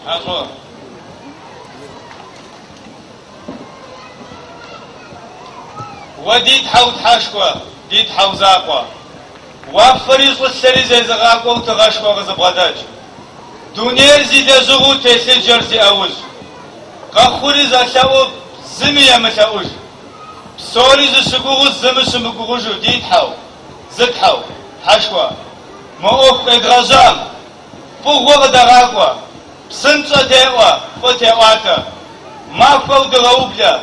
أخو وديت حوت حاشكوا ديت حوزاقوا وفريق السري زي زغاقوا وتغاشكوا غزبغداج دونير زي دزغو تيسي جرزي أوز قخوري زاشاو زمي يمساوش سوري زشقوغو زمي شمقوغوجو ديت حو زد حو حاشكوا موقف إدراجام فوق دغاقوا سنتو ديوا فتيواتا ما فو دغوبلا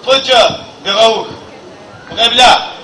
فجا دغوخ غبلا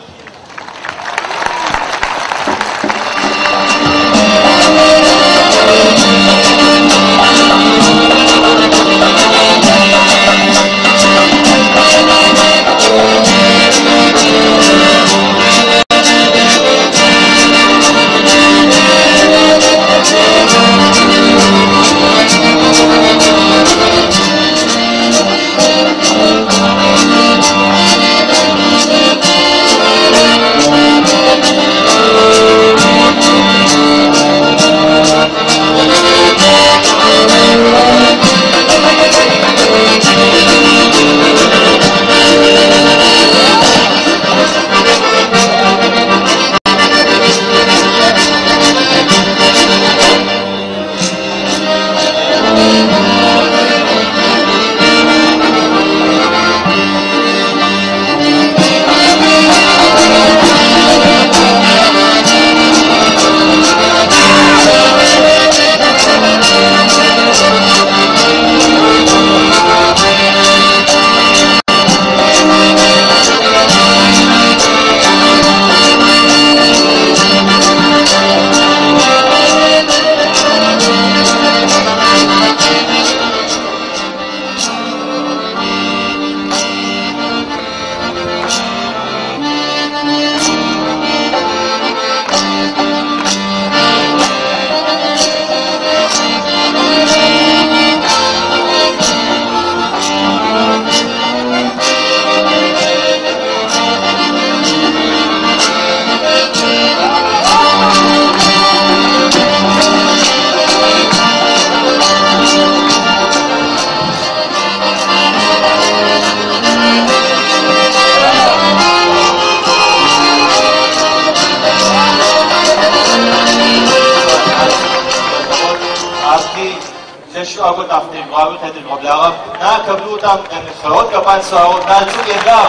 أقول أفتح قابل هذه المبلغ نا كبلو تام خروج كمان سووا نالشو يلا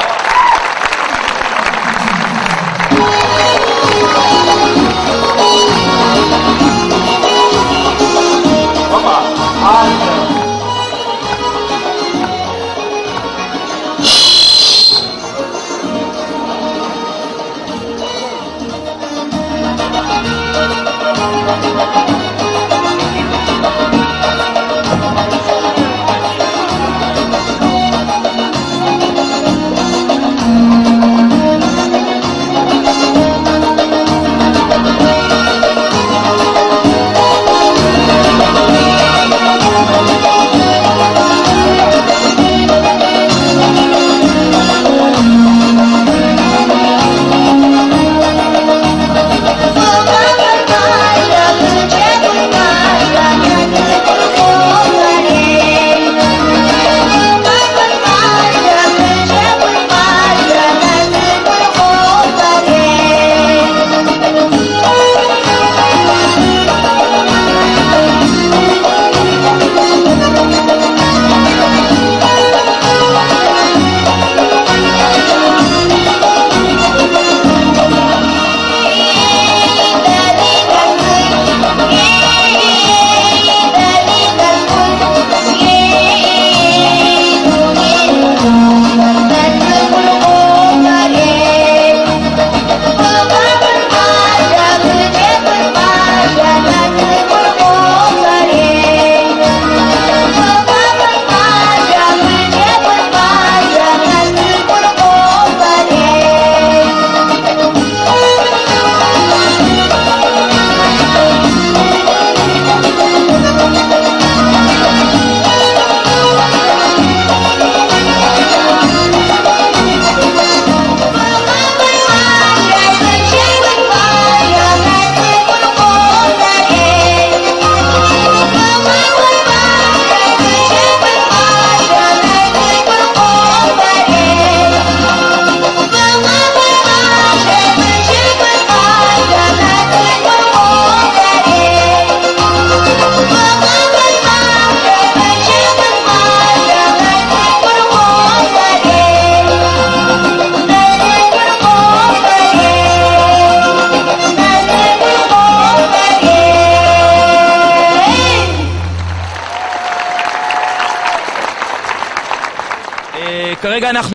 ماما כרגע אנחנו